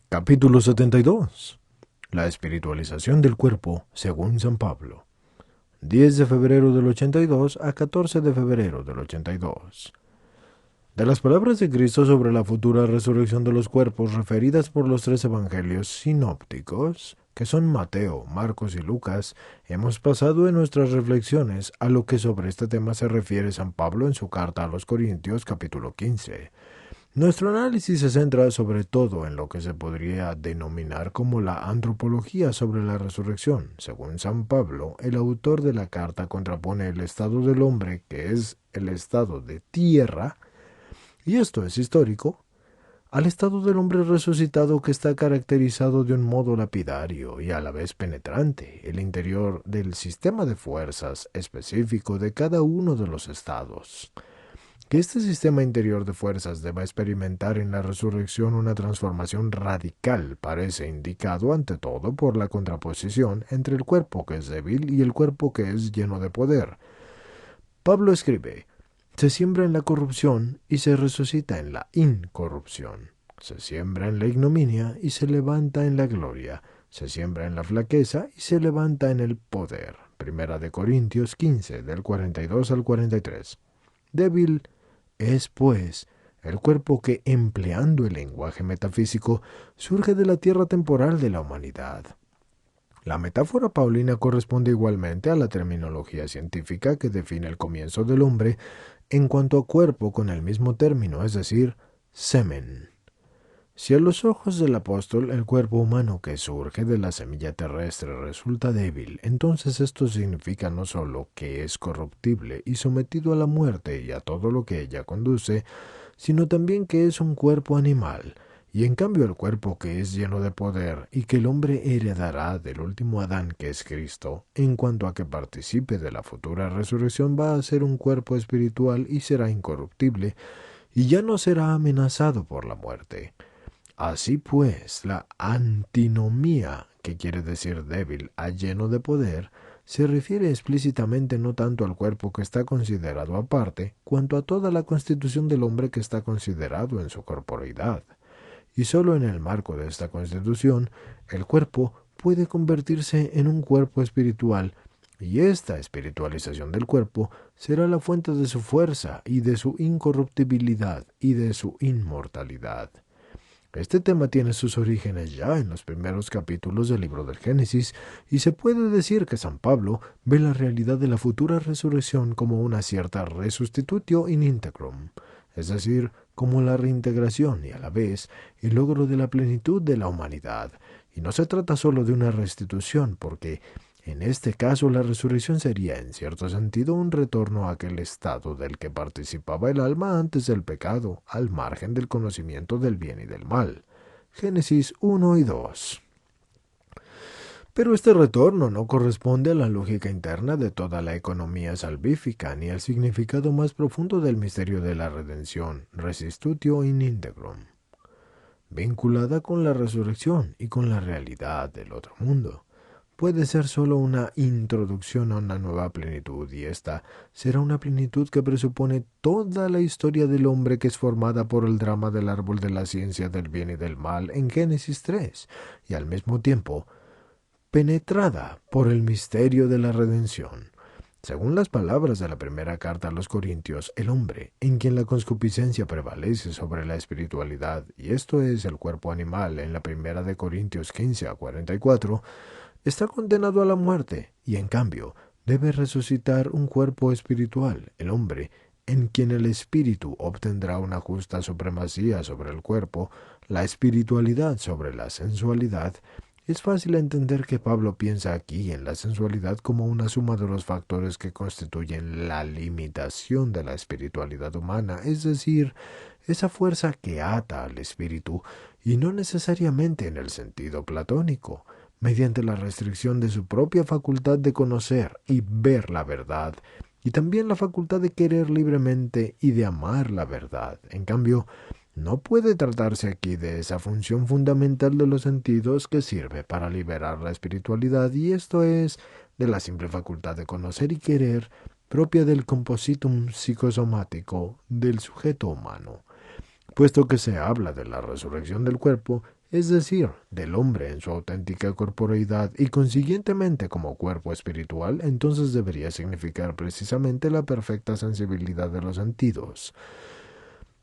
Capítulo 72. La espiritualización del cuerpo según San Pablo. 10 de febrero del 82 a 14 de febrero del 82. De las palabras de Cristo sobre la futura resurrección de los cuerpos referidas por los tres evangelios sinópticos, que son Mateo, Marcos y Lucas, hemos pasado en nuestras reflexiones a lo que sobre este tema se refiere San Pablo en su carta a los Corintios capítulo 15. Nuestro análisis se centra sobre todo en lo que se podría denominar como la antropología sobre la resurrección. Según San Pablo, el autor de la carta contrapone el estado del hombre, que es el estado de tierra, y esto es histórico, al estado del hombre resucitado que está caracterizado de un modo lapidario y a la vez penetrante, el interior del sistema de fuerzas específico de cada uno de los estados. Que este sistema interior de fuerzas deba experimentar en la resurrección una transformación radical parece indicado ante todo por la contraposición entre el cuerpo que es débil y el cuerpo que es lleno de poder. Pablo escribe: se siembra en la corrupción y se resucita en la incorrupción. Se siembra en la ignominia y se levanta en la gloria. Se siembra en la flaqueza y se levanta en el poder. Primera de Corintios 15, del 42 al 43. Débil es, pues, el cuerpo que, empleando el lenguaje metafísico, surge de la tierra temporal de la humanidad. La metáfora paulina corresponde igualmente a la terminología científica que define el comienzo del hombre en cuanto a cuerpo con el mismo término, es decir, semen. Si a los ojos del apóstol el cuerpo humano que surge de la semilla terrestre resulta débil, entonces esto significa no sólo que es corruptible y sometido a la muerte y a todo lo que ella conduce, sino también que es un cuerpo animal, y en cambio el cuerpo que es lleno de poder y que el hombre heredará del último Adán que es Cristo, en cuanto a que participe de la futura resurrección, va a ser un cuerpo espiritual y será incorruptible, y ya no será amenazado por la muerte. Así pues, la antinomía, que quiere decir débil a lleno de poder, se refiere explícitamente no tanto al cuerpo que está considerado aparte, cuanto a toda la constitución del hombre que está considerado en su corporeidad. Y sólo en el marco de esta constitución, el cuerpo puede convertirse en un cuerpo espiritual, y esta espiritualización del cuerpo será la fuente de su fuerza y de su incorruptibilidad y de su inmortalidad. Este tema tiene sus orígenes ya en los primeros capítulos del libro del Génesis, y se puede decir que San Pablo ve la realidad de la futura resurrección como una cierta resustitutio in integrum, es decir, como la reintegración y a la vez el logro de la plenitud de la humanidad. Y no se trata solo de una restitución, porque en este caso la resurrección sería en cierto sentido un retorno a aquel estado del que participaba el alma antes del pecado, al margen del conocimiento del bien y del mal. Génesis 1 y 2. Pero este retorno no corresponde a la lógica interna de toda la economía salvífica, ni al significado más profundo del misterio de la redención, restitutio in integrum, vinculada con la resurrección y con la realidad del otro mundo. Puede ser sólo una introducción a una nueva plenitud, y esta será una plenitud que presupone toda la historia del hombre, que es formada por el drama del árbol de la ciencia del bien y del mal en Génesis 3, y al mismo tiempo penetrada por el misterio de la redención. Según las palabras de la primera carta a los Corintios, el hombre, en quien la concupiscencia prevalece sobre la espiritualidad, y esto es el cuerpo animal en la primera de Corintios 15 a 44, está condenado a la muerte, y en cambio debe resucitar un cuerpo espiritual, el hombre, en quien el espíritu obtendrá una justa supremacía sobre el cuerpo, la espiritualidad sobre la sensualidad. Es fácil entender que Pablo piensa aquí en la sensualidad como una suma de los factores que constituyen la limitación de la espiritualidad humana, es decir, esa fuerza que ata al espíritu, y no necesariamente en el sentido platónico, mediante la restricción de su propia facultad de conocer y ver la verdad, y también la facultad de querer libremente y de amar la verdad. En cambio, no puede tratarse aquí de esa función fundamental de los sentidos que sirve para liberar la espiritualidad, y esto es de la simple facultad de conocer y querer propia del compositum psicosomático del sujeto humano. puesto que se habla de la resurrección del cuerpo, es decir, del hombre en su auténtica corporeidad y consiguientemente como cuerpo espiritual, entonces debería significar precisamente la perfecta sensibilidad de los sentidos,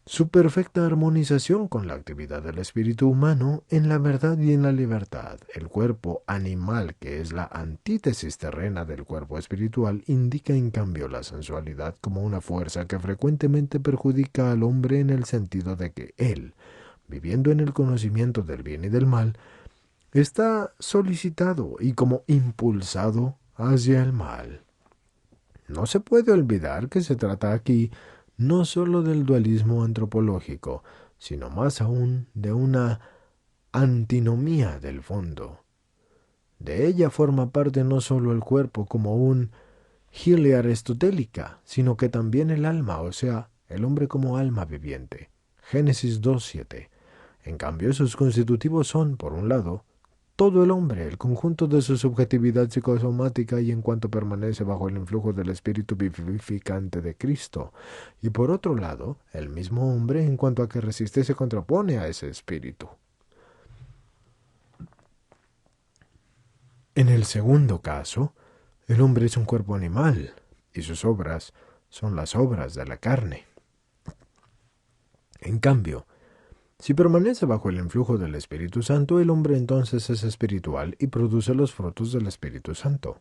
su perfecta armonización con la actividad del espíritu humano en la verdad y en la libertad. El cuerpo animal, que es la antítesis terrena del cuerpo espiritual, indica en cambio la sensualidad como una fuerza que frecuentemente perjudica al hombre en el sentido de que él, viviendo en el conocimiento del bien y del mal, está solicitado y como impulsado hacia el mal. No se puede olvidar que se trata aquí no sólo del dualismo antropológico, sino más aún de una antinomía del fondo. De ella forma parte no sólo el cuerpo como un hile aristotélica, sino que también el alma, o sea, el hombre como alma viviente. Génesis 2:7. En cambio, sus constitutivos son, por un lado, todo el hombre, el conjunto de su subjetividad psicosomática y en cuanto permanece bajo el influjo del espíritu vivificante de Cristo, y por otro lado, el mismo hombre en cuanto a que resiste y se contrapone a ese espíritu. En el segundo caso, el hombre es un cuerpo animal, y sus obras son las obras de la carne. En cambio, si permanece bajo el influjo del Espíritu Santo, el hombre entonces es espiritual y produce los frutos del Espíritu Santo.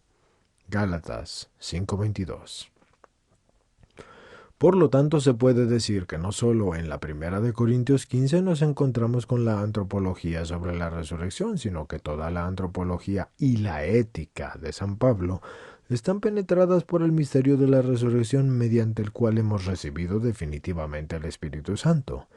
Gálatas 5:22. Por lo tanto, se puede decir que no solo en la primera de Corintios 15 nos encontramos con la antropología sobre la resurrección, sino que toda la antropología y la ética de San Pablo están penetradas por el misterio de la resurrección mediante el cual hemos recibido definitivamente el Espíritu Santo.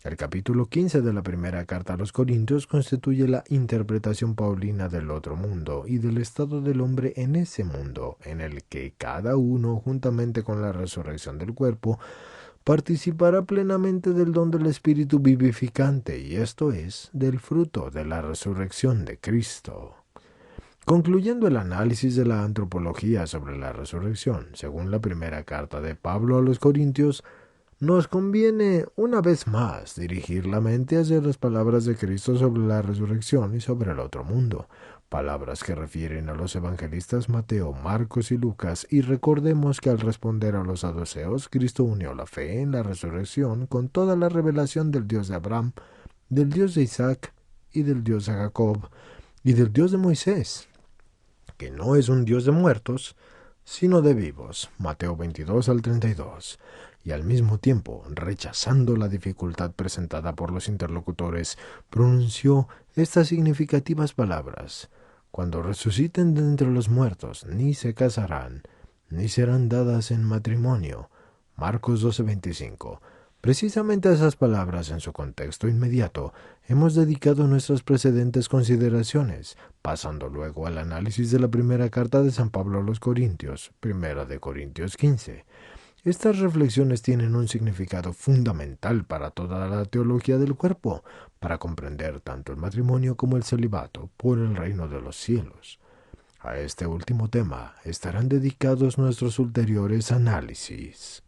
El capítulo 15 de la primera carta a los Corintios constituye la interpretación paulina del otro mundo y del estado del hombre en ese mundo, en el que cada uno, juntamente con la resurrección del cuerpo, participará plenamente del don del Espíritu vivificante, y esto es, del fruto de la resurrección de Cristo. Concluyendo el análisis de la antropología sobre la resurrección, según la primera carta de Pablo a los Corintios, nos conviene una vez más dirigir la mente hacia las palabras de Cristo sobre la resurrección y sobre el otro mundo, palabras que refieren a los evangelistas Mateo, Marcos y Lucas, y recordemos que al responder a los saduceos, Cristo unió la fe en la resurrección con toda la revelación del Dios de Abraham, del Dios de Isaac y del Dios de Jacob y del Dios de Moisés, que no es un Dios de muertos, sino de vivos. Mateo 22:32. Y al mismo tiempo, rechazando la dificultad presentada por los interlocutores, pronunció estas significativas palabras: cuando resuciten de entre los muertos, ni se casarán, ni serán dadas en matrimonio. Marcos 12:25. Precisamente a esas palabras, en su contexto inmediato, hemos dedicado nuestras precedentes consideraciones, pasando luego al análisis de la primera carta de San Pablo a los Corintios, primera de Corintios 15. Estas reflexiones tienen un significado fundamental para toda la teología del cuerpo, para comprender tanto el matrimonio como el celibato por el reino de los cielos. A este último tema estarán dedicados nuestros ulteriores análisis.